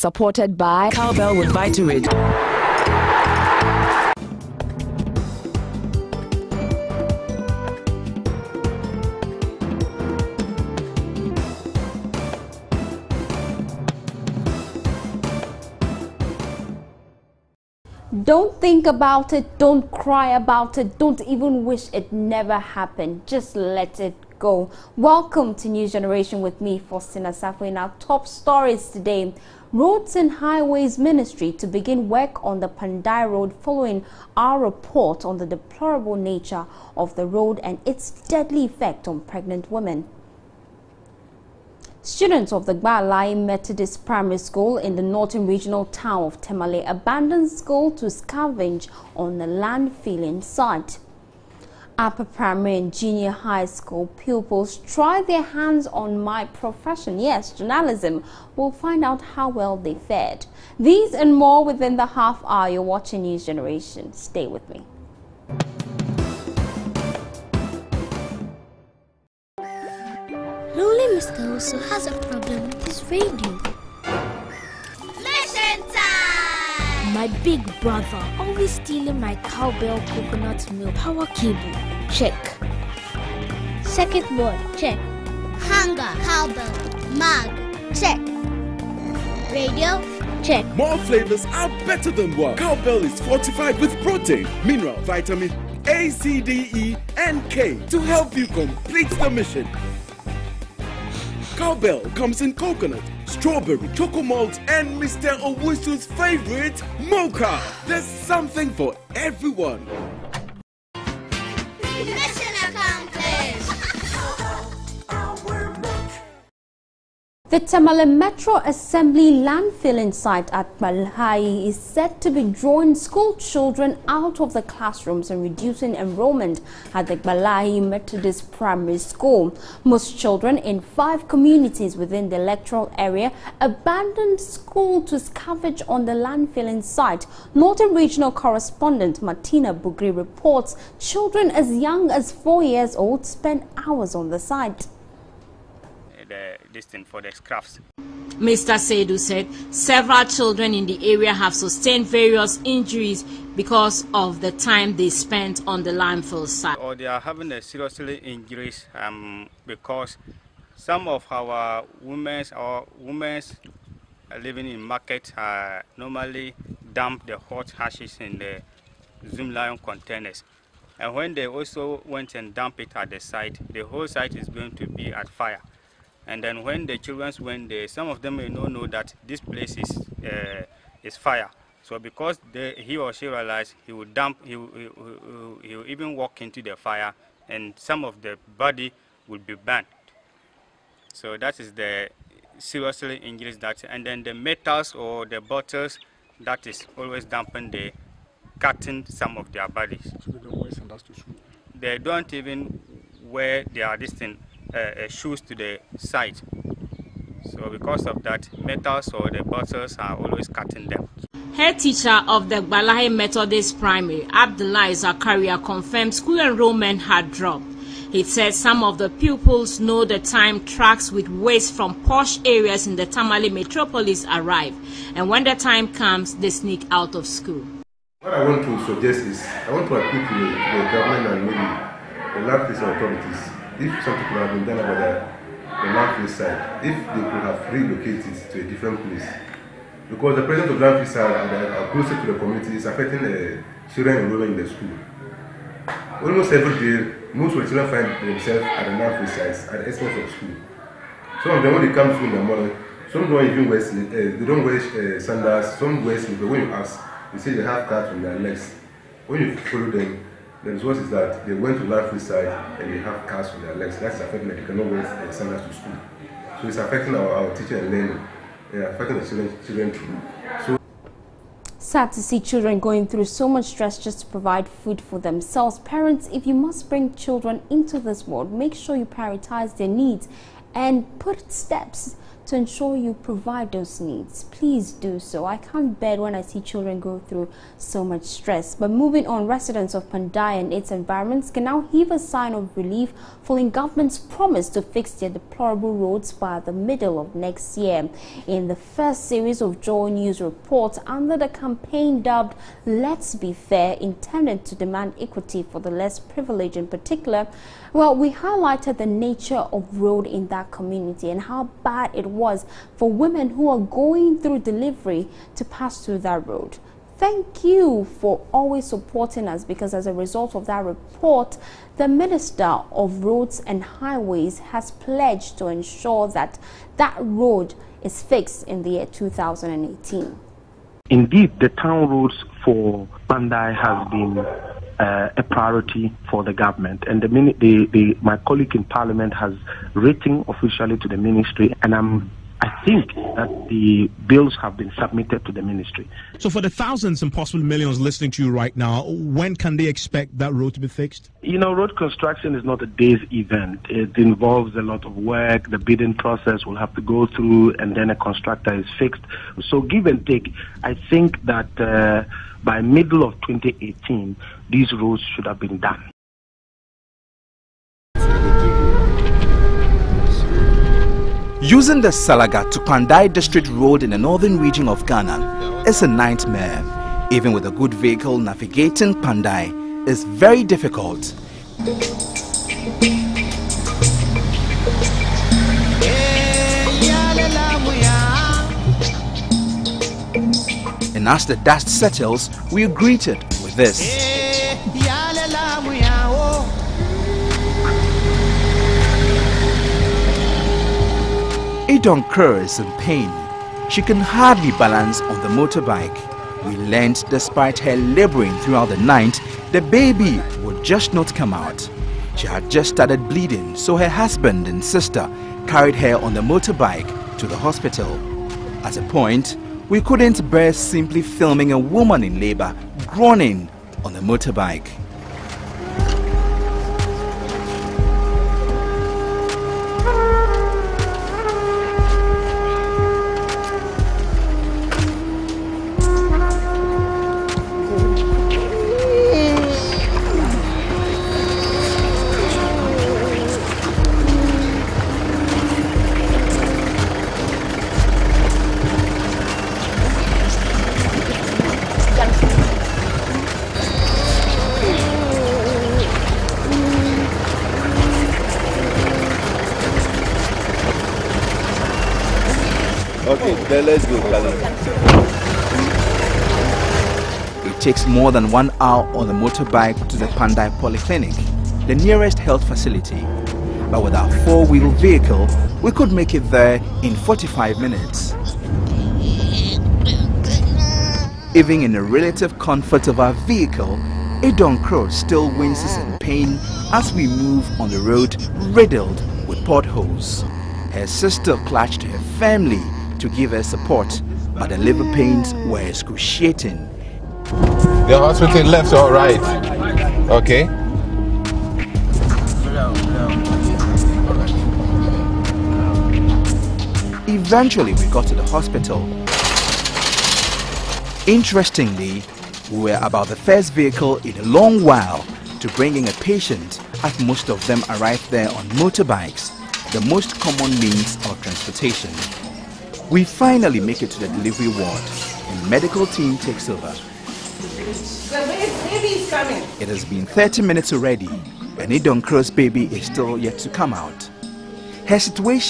supported by Cowbell with Vitarid. Don't think about it, don't cry about it, don't even wish it never happened. Just let it go. Welcome to News Generation with me, Faustina Safo. In our top stories today, Roads and Highways Ministry to begin work on the Pandai Road following our report on the deplorable nature of the road and its deadly effect on pregnant women. Students of the Gbalai Methodist Primary School in the northern regional town of Tamale abandoned school to scavenge on the landfilling site. Upper primary and junior high school pupils try their hands on my profession, yes, journalism. We'll find out how well they fared. These and more within the half hour. You're watching News Generation. Stay with me. Lonely Mr. also has a problem with his radio. Mission time! My big brother always stealing my cowbell coconut milk power cable. Check. Circuit board. Check. Hanger, cowbell, mug, check. Radio, check. More flavors are better than one. Cowbell is fortified with protein, mineral, vitamin A, C, D, E, and K to help you complete the mission. Cowbell comes in coconut, strawberry, choco malt, and Mr. Owusu's favorite, mocha. There's something for everyone. mission accomplished! The Tamale Metro Assembly landfilling site at Balhai is said to be drawing school children out of the classrooms and reducing enrollment at the Balhai Methodist Primary School. Most children in 5 communities within the electoral area abandoned school to scavenge on the landfilling site. Northern Regional Correspondent Martina Bugri reports children as young as 4 years old spent hours on the site. This thing for the scraps. Mr. Seidu said several children in the area have sustained various injuries because of the time they spent on the landfill site. Or they are having a serious injuries because some of our women living in market normally dump the hot hashes in the Zoom Lion containers. And when they also went and dump it at the site, the whole site is going to be at fire. And then when the children went there, some of them may not know that this place is fire. So because he or she realized, he will dump, he will even walk into the fire, and some of the body will be burnt. So that is the seriously injuries that, and then the metals or the bottles that is always dumping, the cutting some of their bodies. So they don't wear sandals to school. They don't even wear their shoes to the site. So because of that, metals or the bottles are always cutting them. Head teacher of the Gbalai Methodist Primary, Abdullah Zakaria, confirmed school enrollment had dropped. He said some of the pupils know the time trucks with waste from posh areas in the Tamale metropolis arrive, and when the time comes, they sneak out of school. What I want to suggest is, I want to appeal to the government and maybe the landfill authorities. If something could have been done about the landfill site, if they could have relocated to a different place. Because the presence of landfill site are closer to the community is affecting the children enrollment in the school. Almost every day, most of the children find themselves at the landfill sites at the expense of school. Some of them, when they come to school in the morning, some don't even wear they don't wear sandals, some wear slippers. When you ask, they say they have cuts on their legs. When you follow them, the result is that they went to landfill site and they have cars on their legs. That's affecting them. They cannot wear sandals to school. So it's affecting our teaching and learning. Affecting the children too. So Sad to see children going through so much stress just to provide food for themselves. Parents, if you must bring children into this world, make sure you prioritize their needs and put steps to ensure you provide those needs. Please do so. I can't bear when I see children go through so much stress. But moving on, residents of Pandai and its environments can now heave a sign of relief following government's promise to fix their deplorable roads by the middle of next year. In the first series of Joy News reports under the campaign dubbed Let's Be Fair, intended to demand equity for the less privileged in particular, well, we highlighted the nature of road in that community and how bad it was for women who are going through delivery to pass through that road. Thank you for always supporting us, because as a result of that report, the Minister of Roads and Highways has pledged to ensure that that road is fixed in the year 2018. Indeed, the town roads for Pandai has been a priority for the government, and my colleague in Parliament has written officially to the ministry, and I think that the bills have been submitted to the ministry. So for the thousands and possible millions listening to you right now, when can they expect that road to be fixed? You know, road construction is not a day's event. It involves a lot of work. The bidding process will have to go through, and then a constructor is fixed. So give and take, I think that by middle of 2018, these roads should have been done. Using the Salaga to Pandai District Road in the northern region of Ghana is a nightmare. Even with a good vehicle, navigating Pandai is very difficult. And as the dust settles, we are greeted with this. Idong Kerr is in pain. She can hardly balance on the motorbike. We learned despite her laboring throughout the night, the baby would just not come out. She had just started bleeding, so her husband and sister carried her on the motorbike to the hospital. At a point, we couldn't bear simply filming a woman in labor groaning on the motorbike. Okay, then let's go, Khalid. It takes more than 1 hour on the motorbike to the Pandai Polyclinic, the nearest health facility. But with our four-wheel vehicle, we could make it there in 45 minutes. Even in the relative comfort of our vehicle, Idong Crow still winces in pain as we move on the road riddled with potholes. Her sister clutched her firmly to give her support, but the labor pains were excruciating. The hospital left or right? Okay. Eventually we got to the hospital. Interestingly, we were about the first vehicle in a long while to bring in a patient, as most of them arrived there on motorbikes, the most common means of transportation. We finally make it to the delivery ward and medical team takes over. The baby is coming. It has been 30 minutes already and Idong Crow's baby is still yet to come out. Her situation